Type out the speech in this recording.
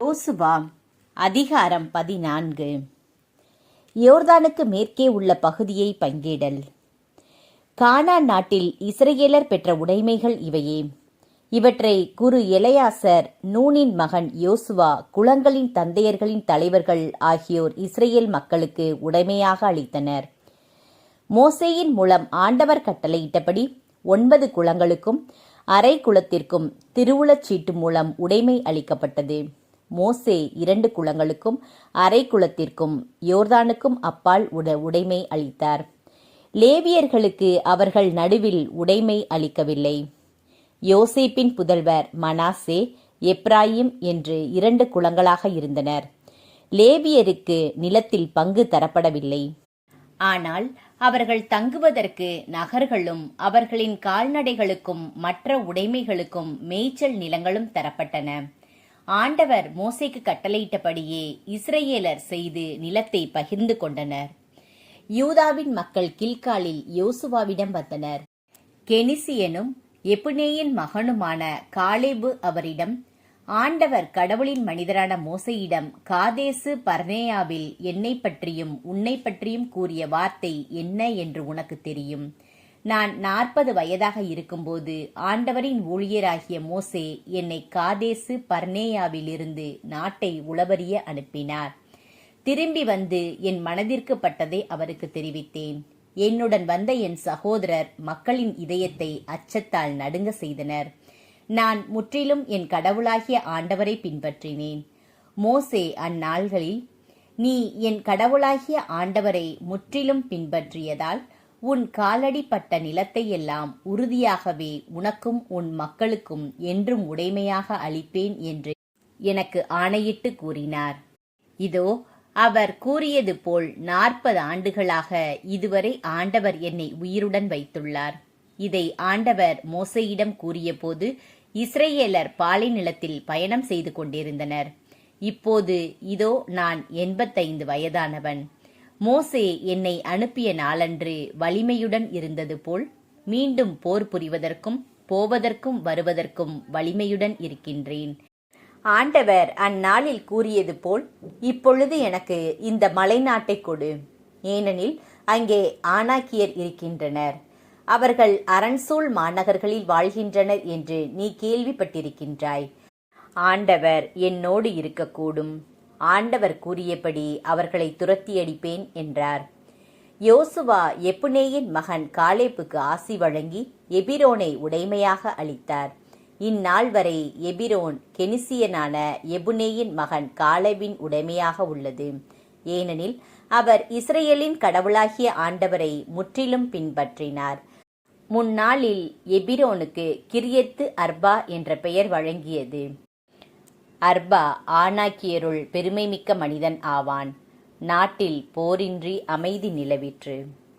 யோசுவா அதிகாரம் 14. யோர்தானுக்கு மேற்கே உள்ள பகுதியை பங்கிடல். கானான் நாட்டில் இஸ்ரவேலர் பெற்ற உடைமைகள் இவையே. இவற்றை குரு எலெயாசர், நூனின் மகன் யோசுவா, குலங்களின் தந்தையர்களின் தலைவர்கள் ஆகியோர் இஸ்ரவேல் மக்களுக்கு உடைமையாக அளித்தனர். மோசேயின் மூலம் ஆண்டவர் கட்டளையிட்டபடி 9 குலங்களுக்கும் அரை குலத்திற்கும் திருவுளச்சீட்டு மூலம் உடைமை அளிக்கப்பட்டது. மோசே 2 குலங்களுக்கும் அரை குலத்திற்கும் யோர்தானுக்கும் அப்பால் உடைமை அளித்தார். லேவியர்களுக்கு அவர்கள் நடுவில் உடைமை அளிக்கவில்லை. யோசேப்பின் புதல்வர் மனாசே, எப்ராயிம் என்று 2 குலங்களாக இருந்தனர். லேவியருக்கு நிலத்தில் பங்கு தரப்படவில்லை. ஆனால் அவர்கள் தங்குவதற்கு நகர்களும் அவர்களின் கால்நடைகளுக்கும் மற்ற உடைமைகளுக்கும் மேய்ச்சல் நிலங்களும் தரப்பட்டன. ஆண்டவர் மோசேக்கு கட்டளையிட்டபடியே இஸ்ரவேலர் செய்து நிலத்தை பகிர்ந்து கொண்டனர். யூதாவின் மக்கள் கில்காலில் யோசுவாவிடம் வந்தனர். கெனிசியனும் எப்புனேயின் மகனுமான காலேபு அவரிடம், ஆண்டவர் கடவுளின் மனிதரான மோசேயிடம் காதேசு பர்னேயாவில் என்னை பற்றியும் உன்னை பற்றியும் கூறிய வார்த்தை என்ன என்று உனக்கு தெரியும். நான் 40 வயதாக இருக்கும்போது ஆண்டவரின் ஊழியராகிய மோசே என்னை காதேசு பர்னேயாவிலிருந்து நாட்டை உளவறிய அனுப்பினார். திரும்பி வந்து என் மனதிற்கு பட்டதை அவருக்கு தெரிவித்தேன். என்னுடன் வந்த என் சகோதரர் மக்களின் இதயத்தை அச்சத்தால் நடுங்க செய்தனர். நான் முற்றிலும் என் கடவுளாகிய ஆண்டவரை பின்பற்றினேன். மோசே அந்நாள்களில், நீ என் கடவுளாகிய ஆண்டவரை முற்றிலும் பின்பற்றியதால் உன் காலடிப்பட்ட நிலத்தை எல்லாம் உறுதியாகவே உனக்கும் உன் மக்களுக்கும் என்றும் உடைமையாக அளிப்பேன் என்று எனக்கு ஆணையிட்டு கூறினார். இதோ, அவர் கூறியது போல் 40 ஆண்டுகளாக இதுவரை ஆண்டவர் என்னை உயிருடன் வைத்துள்ளார். இதை ஆண்டவர் மோசேயிடம் கூறியபோது இஸ்ரவேலர் பாலை நிலத்தில் பயணம் செய்து கொண்டிருந்தனர். இப்போது இதோ நான் 85 வயதானவன். மோசே என்னை அனுப்பிய நாளன்று வலிமையுடன் இருந்தது போல் மீண்டும் போர் புரிவதற்கும் போவதற்கும் வருவதற்கும் வலிமையுடன் இருக்கின்றேன். ஆண்டவர் அந்நாளில் கூறியது போல் இப்பொழுது எனக்கு இந்த மலைநாட்டை கொடு. ஏனெனில் அங்கே ஆனாக்கியர் இருக்கின்றனர். அவர்கள் அரண்சூழ் மாநகர்களில் வாழ்கின்றனர் என்று நீ கேள்விப்பட்டிருக்கின்றாய். ஆண்டவர் என்னோடு இருக்கக்கூடும். ஆண்டவர் கூறியபடி அவர்களை துரத்தியடிப்பேன் என்றார். யோசுவா எப்புனேயின் மகன் காலேபுக்கு ஆசி வழங்கி எபிரோனை உடைமையாக அளித்தார். இந்நாள் வரை எபிரோன் கெனிசியனான எப்புனேயின் மகன் காலேபின் உடைமையாக உள்ளது. ஏனெனில் அவர் இஸ்ரவேலின் கடவுளாகிய ஆண்டவரை முற்றிலும் பின்பற்றினார். முன்னாளில் எபிரோனுக்கு கிரியத்து அர்பா என்ற பெயர் வழங்கியது. அர்பா ஆனாக்கியருள் பெருமைமிக்க மனிதன் ஆவான். நாட்டில் போரின்றி அமைதி நிலவிற்று.